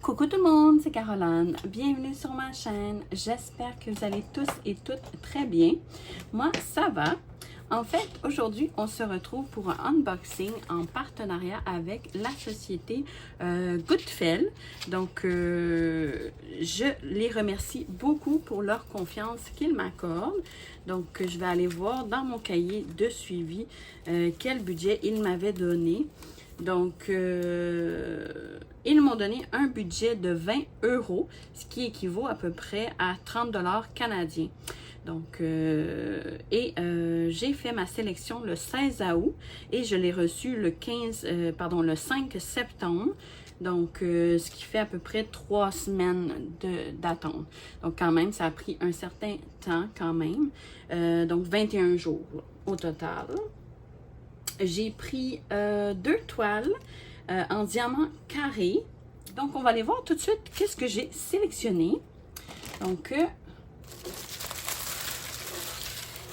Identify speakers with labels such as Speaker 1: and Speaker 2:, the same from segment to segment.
Speaker 1: Coucou tout le monde, c'est Caroline. Bienvenue sur ma chaîne. J'espère que vous allez tous et toutes très bien. Moi, ça va. En fait, aujourd'hui, on se retrouve pour un unboxing en partenariat avec la société Goodfellow. Donc, je les remercie beaucoup pour leur confiance qu'ils m'accordent. Donc, je vais aller voir dans mon cahier de suivi quel budget ils m'avaient donné. Donc, ils m'ont donné un budget de 20 €, ce qui équivaut à peu près à 30 $ canadiens. Donc, j'ai fait ma sélection le 16 août et je l'ai reçu le 5 septembre. Donc, ce qui fait à peu près 3 semaines d'attente. Donc, quand même, ça a pris un certain temps quand même. Donc, 21 jours au total. J'ai pris 2 toiles en diamant carré. Donc, on va aller voir tout de suite qu'est-ce que j'ai sélectionné. Donc,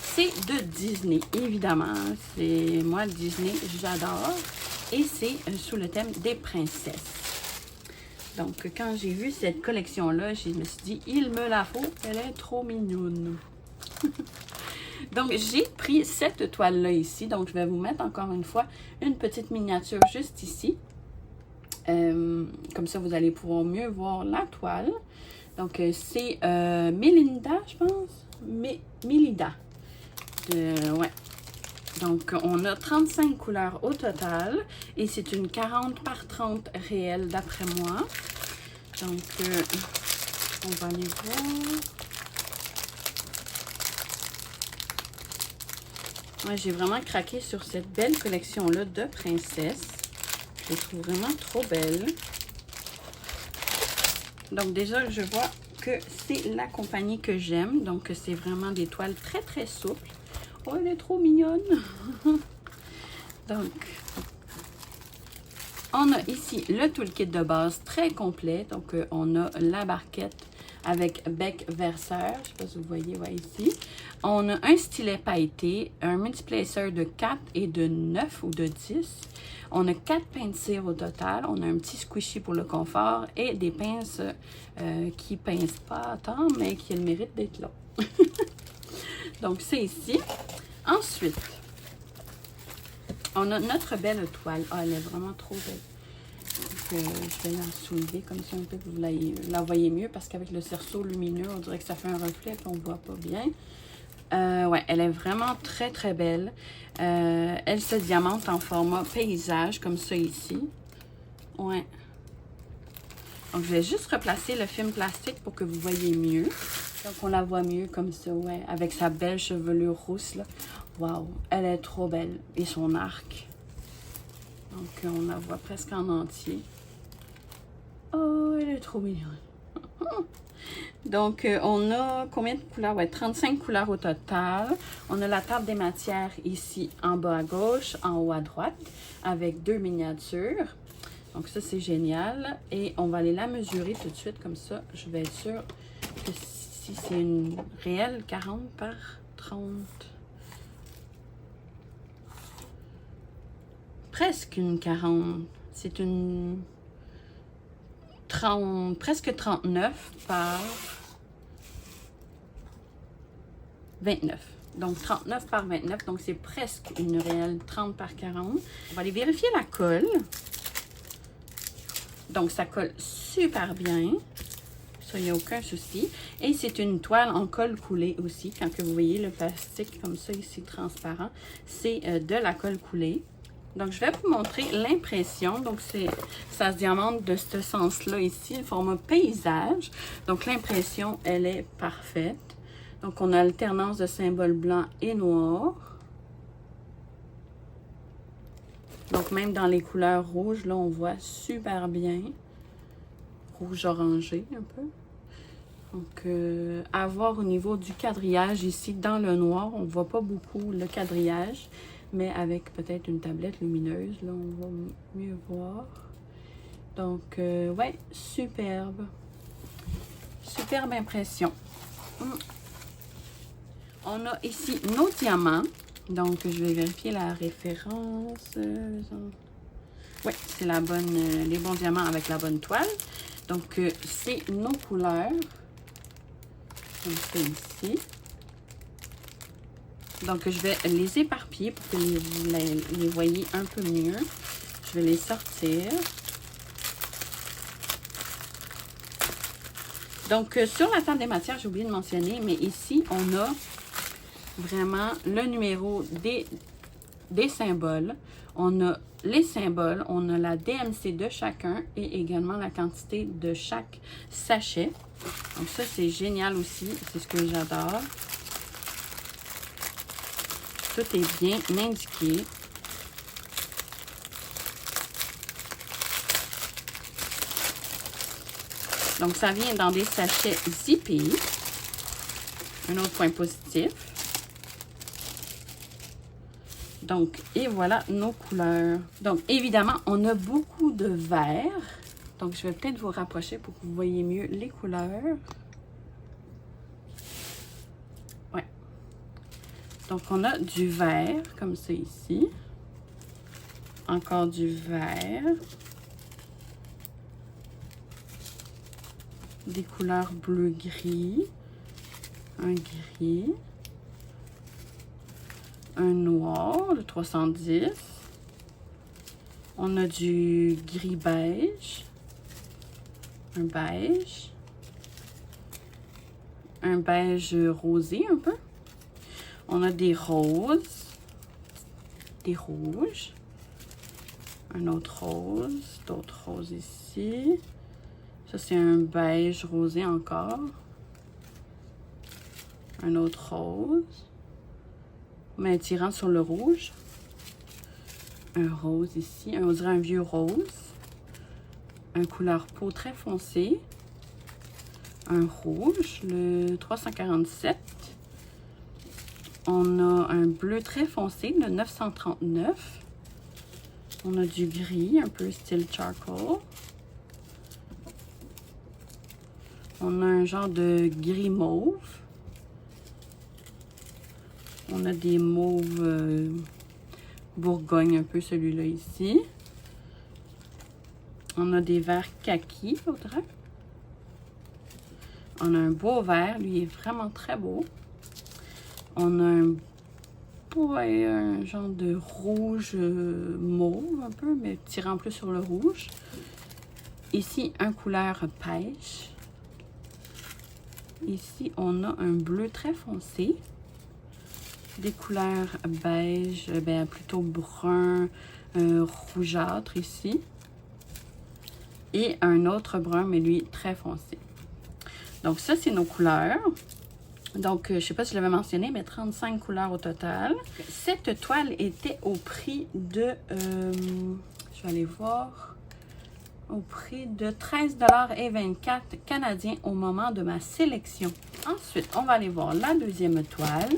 Speaker 1: c'est de Disney, évidemment. C'est moi, Disney, j'adore. Et c'est sous le thème des princesses. Donc, quand j'ai vu cette collection-là, je me suis dit, il me la faut, elle est trop mignonne. Donc, j'ai pris cette toile-là ici. Donc, je vais vous mettre encore une fois une petite miniature juste ici. Comme ça, vous allez pouvoir mieux voir la toile. Donc, c'est Melinda, je pense. Melida. Ouais. Donc, on a 35 couleurs au total. Et c'est une 40 par 30 réelle, d'après moi. Donc, on va aller voir. Ouais, j'ai vraiment craqué sur cette belle collection-là de princesses. Je les trouve vraiment trop belles. Donc déjà, je vois que c'est la compagnie que j'aime. Donc, c'est vraiment des toiles très, très souples. Oh, elle est trop mignonne! Donc, on a ici le toolkit de base très complet. Donc, on a la barquette avec bec verseur. Je ne sais pas si vous voyez, ouais, ici. On a un stylet pailleté, un multiplacer de 4 et de 9 ou de 10. On a 4 pinces au total. On a un petit squishy pour le confort et des pinces qui ne pincent pas tant, mais qui ont le mérite d'être là. Donc, c'est ici. Ensuite, on a notre belle toile. Ah, elle est vraiment trop belle. Donc, je vais la soulever comme ça un peu que vous la voyez mieux parce qu'avec le cerceau lumineux, on dirait que ça fait un reflet et on ne voit pas bien. Ouais, elle est vraiment très, très belle. Elle se diamante en format paysage, comme ça ici. Ouais. Donc, je vais juste replacer le film plastique pour que vous voyez mieux. Donc, on la voit mieux comme ça, ouais. Avec sa belle chevelure rousse, là. Waouh, elle est trop belle. Et son arc. Donc, on la voit presque en entier. Oh, elle est trop mignonne. Donc, on a combien de couleurs? Ouais, 35 couleurs au total. On a la table des matières ici en bas à gauche, en haut à droite, avec 2 miniatures. Donc, ça, c'est génial. Et on va aller la mesurer tout de suite, comme ça, je vais être sûre que si c'est une réelle 40 par 30. Presque une 40. C'est une 30, presque 39 par 29. Donc, 39 par 29. Donc, c'est presque une réelle 30 par 40. On va aller vérifier la colle. Donc, ça colle super bien. Ça, il n'y a aucun souci. Et c'est une toile en colle coulée aussi. Quand que vous voyez le plastique comme ça ici, transparent, c'est de la colle coulée. Donc, je vais vous montrer l'impression. Donc, ça se diamante de ce sens-là ici, le format paysage. Donc, l'impression, elle est parfaite. Donc, on a alternance de symboles blancs et noirs. Donc, même dans les couleurs rouges, là, on voit super bien. Rouge orangé, un peu. Donc, à voir au niveau du quadrillage ici, dans le noir, on ne voit pas beaucoup le quadrillage. Mais avec peut-être une tablette lumineuse, là, on va mieux voir. Donc, ouais, superbe. Superbe impression. On a ici nos diamants. Donc, je vais vérifier la référence. Oui, c'est la bonne, les bons diamants avec la bonne toile. Donc, c'est nos couleurs. Comme ça ici. Donc, je vais les éparpiller pour que vous les voyez un peu mieux. Je vais les sortir. Donc, sur la table des matières, j'ai oublié de mentionner, mais ici, on a vraiment le numéro des symboles. On a les symboles, on a la DMC de chacun et également la quantité de chaque sachet. Donc, ça, c'est génial aussi. C'est ce que j'adore. Tout est bien indiqué. Donc, ça vient dans des sachets zippés. Un autre point positif. Donc, et voilà nos couleurs. Donc, évidemment, on a beaucoup de vert. Donc, je vais peut-être vous rapprocher pour que vous voyez mieux les couleurs. Ouais. Donc, on a du vert, comme ça ici. Encore du vert. Des couleurs bleu-gris. Un gris. Un noir, le 310. On a du gris-beige. Un beige. Un beige rosé un peu. On a des roses. Des rouges. Un autre rose. D'autres roses ici. Ça, c'est un beige rosé encore. Un autre rose. Mais tirant sur le rouge. Un rose ici. On dirait un vieux rose. Un couleur peau très foncée. Un rouge, le 347. On a un bleu très foncé, le 939. On a du gris, un peu style charcoal. On a un genre de gris mauve. On a des mauves bourgogne, un peu celui-là ici. On a des verts kaki, faudrait. On a un beau vert, lui il est vraiment très beau. On a un genre de rouge mauve un peu, mais tirant plus sur le rouge. Ici, un couleur pêche. Ici, on a un bleu très foncé. Des couleurs beige, plutôt brun, rougeâtre ici. Et un autre brun, mais lui, très foncé. Donc, ça, c'est nos couleurs. Donc, je ne sais pas si je l'avais mentionné, mais 35 couleurs au total. Cette toile était au prix de... je vais aller voir... Au prix de 13,24 $ canadiens au moment de ma sélection. Ensuite, on va aller voir la deuxième toile.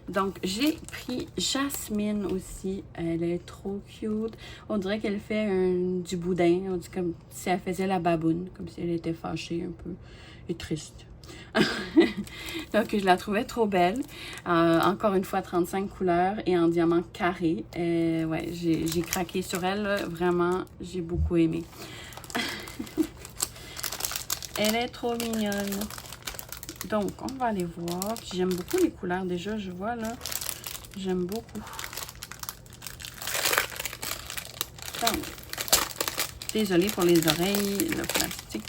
Speaker 1: Donc, j'ai pris Jasmine aussi. Elle est trop cute. On dirait qu'elle fait du boudin. On dit comme si elle faisait la baboune. Comme si elle était fâchée un peu et triste. Donc, je la trouvais trop belle. Encore une fois, 35 couleurs et en diamant carré. Ouais, j'ai craqué sur elle. Là. Vraiment, j'ai beaucoup aimé. Elle est trop mignonne. Donc, on va aller voir. J'aime beaucoup les couleurs déjà, je vois là. J'aime beaucoup. Donc, désolée pour les oreilles, le plastique.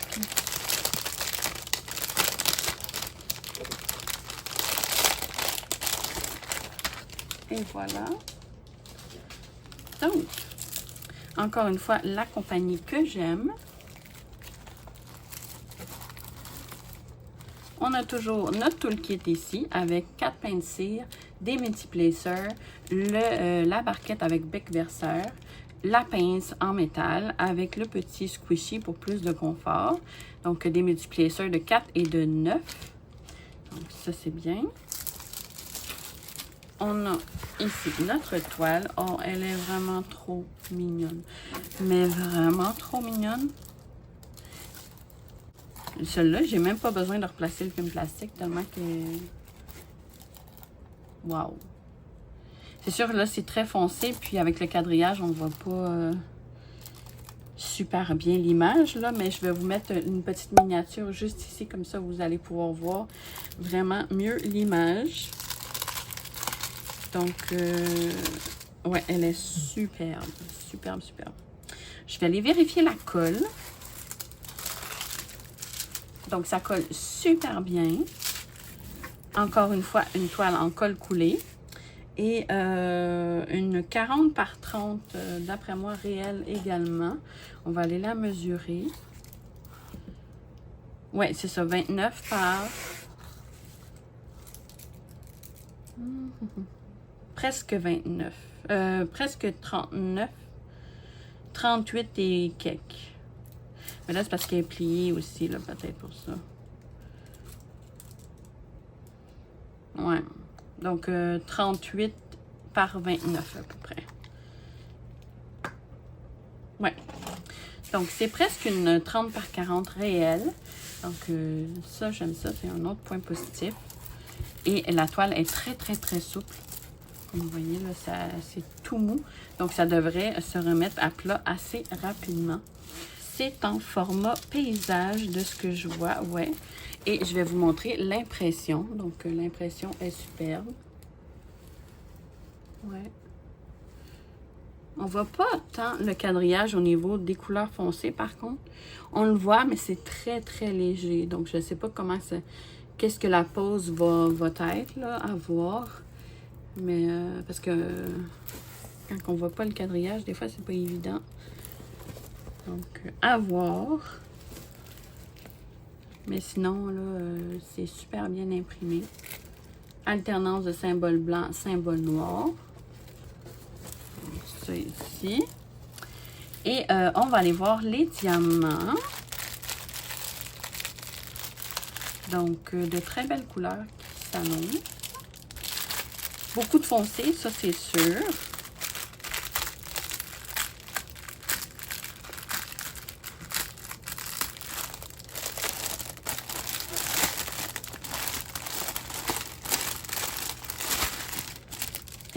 Speaker 1: Et voilà. Donc, encore une fois, la compagnie que j'aime. On a toujours notre toolkit ici avec 4 pains de cire, des multiplacers, la barquette avec bec verseur, la pince en métal avec le petit squishy pour plus de confort. Donc, des multiplacers de 4 et de 9. Donc, ça, c'est bien. On a ici notre toile. Oh, elle est vraiment trop mignonne. Mais vraiment trop mignonne. Celle-là, j'ai même pas besoin de replacer le film plastique tellement que... Wow! C'est sûr, là, c'est très foncé. Puis avec le quadrillage, on voit pas... super bien l'image, là, mais je vais vous mettre une petite miniature juste ici, comme ça, vous allez pouvoir voir vraiment mieux l'image. Donc, ouais, elle est superbe, superbe, superbe. Je vais aller vérifier la colle. Donc, ça colle super bien. Encore une fois, une toile en colle coulée. Et une 40 par 30, d'après moi, réelle également. On va aller la mesurer. Ouais, c'est ça, 29 par... presque 29. Presque 39. 38 et quelques. Mais là, c'est parce qu'elle est pliée aussi, là, peut-être pour ça. Ouais. Donc, 38 par 29 à peu près. Ouais. Donc, c'est presque une 30 par 40 réelle. Donc, ça, j'aime ça. C'est un autre point positif. Et la toile est très, très, très souple. Comme vous voyez, là, c'est tout mou. Donc, ça devrait se remettre à plat assez rapidement. C'est en format paysage de ce que je vois, ouais. Et je vais vous montrer l'impression. Donc, l'impression est superbe. Ouais. On voit pas tant le quadrillage au niveau des couleurs foncées, par contre. On le voit, mais c'est très, très léger. Donc, je ne sais pas comment ça... Qu'est-ce que la pose va être, là, à voir. Mais, parce que quand on voit pas le quadrillage, des fois, c'est pas évident. Donc, à voir. Mais sinon, là, c'est super bien imprimé. Alternance de symboles blancs, symboles noirs. Ça ici. Et on va aller voir les diamants. Donc, de très belles couleurs qui s'annoncent. Beaucoup de foncé, ça c'est sûr.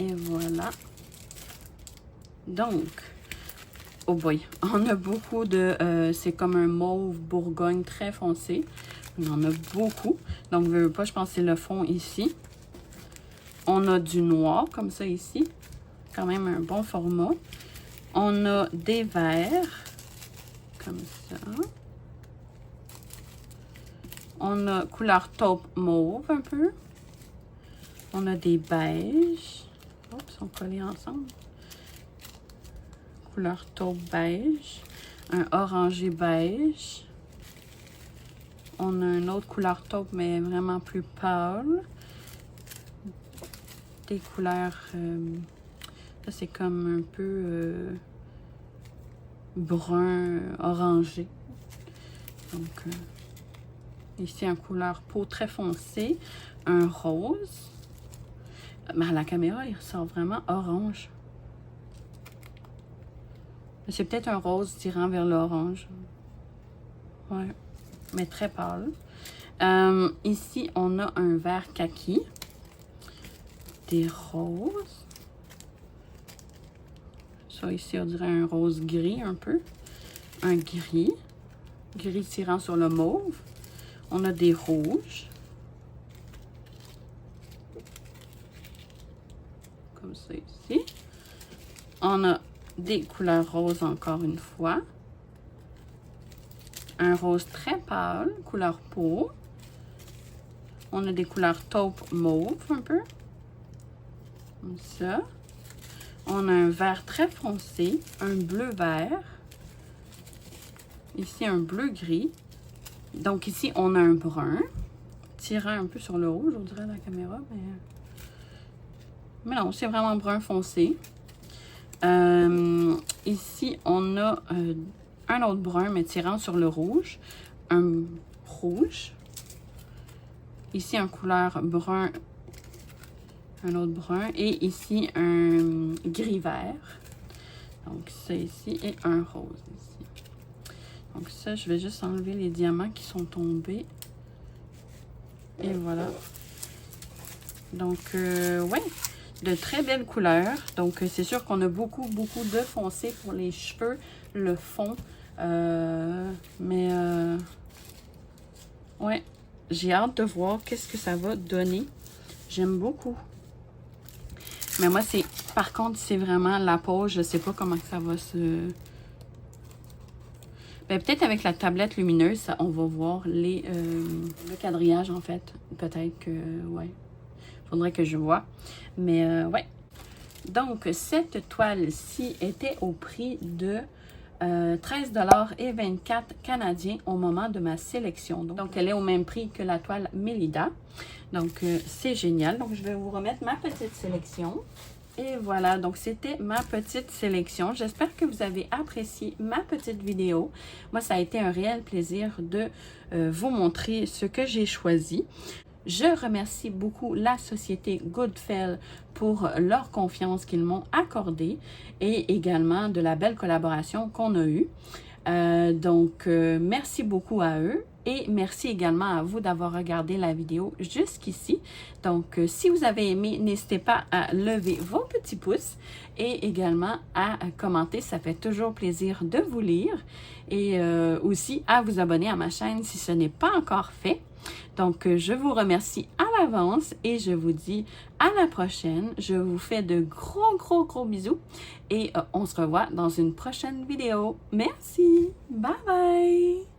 Speaker 1: Et voilà. Donc, oh boy, on a beaucoup de... c'est comme un mauve Bourgogne très foncé. On en a beaucoup. Donc, je veux pas, je pense que c'est le fond ici. On a du noir, comme ça ici. Quand même un bon format. On a des verts, comme ça. On a couleur taupe mauve un peu. On a des beiges. Oh, ils sont collés ensemble. Couleur taupe beige. Un orangé beige. On a une autre couleur taupe, mais vraiment plus pâle. Des couleurs... ça, c'est comme un peu brun orangé. Donc, ici, en couleur peau très foncée. Un rose. Mais à la caméra, il ressort vraiment orange. C'est peut-être un rose tirant vers l'orange. Ouais. Mais très pâle. Ici, on a un vert kaki. Des roses. Ça, ici, on dirait un rose gris un peu. Un gris. Gris tirant sur le mauve. On a des rouges. Comme ça ici. On a des couleurs roses encore une fois. Un rose très pâle, couleur peau. On a des couleurs taupe mauve un peu. Comme ça. On a un vert très foncé, un bleu vert. Ici, un bleu gris. Donc ici, on a un brun. Tirant un peu sur le rouge, on dirait à la caméra, mais non, c'est vraiment brun foncé. Ici, on a un autre brun, mais tirant sur le rouge. Un rouge. Ici, un couleur brun. Un autre brun. Et ici, un gris vert. Donc, ça ici. Et un rose ici. Donc, ça, je vais juste enlever les diamants qui sont tombés. Et voilà. Donc, ouais. De très belles couleurs. Donc, c'est sûr qu'on a beaucoup de foncé pour les cheveux. le fond. Ouais, j'ai hâte de voir qu'est-ce que ça va donner. J'aime beaucoup. Mais moi, par contre, c'est vraiment la pose. Je sais pas comment que ça va se... Ben, peut-être avec la tablette lumineuse, on va voir le quadrillage, en fait. Peut-être que, ouais. Faudrait que je vois. Mais, ouais. Donc, cette toile-ci était au prix de 13,24 $ canadiens au moment de ma sélection. Donc, elle est au même prix que la toile Mélida. Donc, c'est génial. Donc, je vais vous remettre ma petite sélection. Et voilà, donc c'était ma petite sélection. J'espère que vous avez apprécié ma petite vidéo. Moi, ça a été un réel plaisir de vous montrer ce que j'ai choisi. Je remercie beaucoup la société Goodfellow pour leur confiance qu'ils m'ont accordée et également de la belle collaboration qu'on a eue. Merci beaucoup à eux. Et merci également à vous d'avoir regardé la vidéo jusqu'ici. Donc, si vous avez aimé, n'hésitez pas à lever vos petits pouces et également à commenter. Ça fait toujours plaisir de vous lire. Et aussi à vous abonner à ma chaîne si ce n'est pas encore fait. Donc, je vous remercie à l'avance et je vous dis à la prochaine. Je vous fais de gros bisous et on se revoit dans une prochaine vidéo. Merci! Bye bye!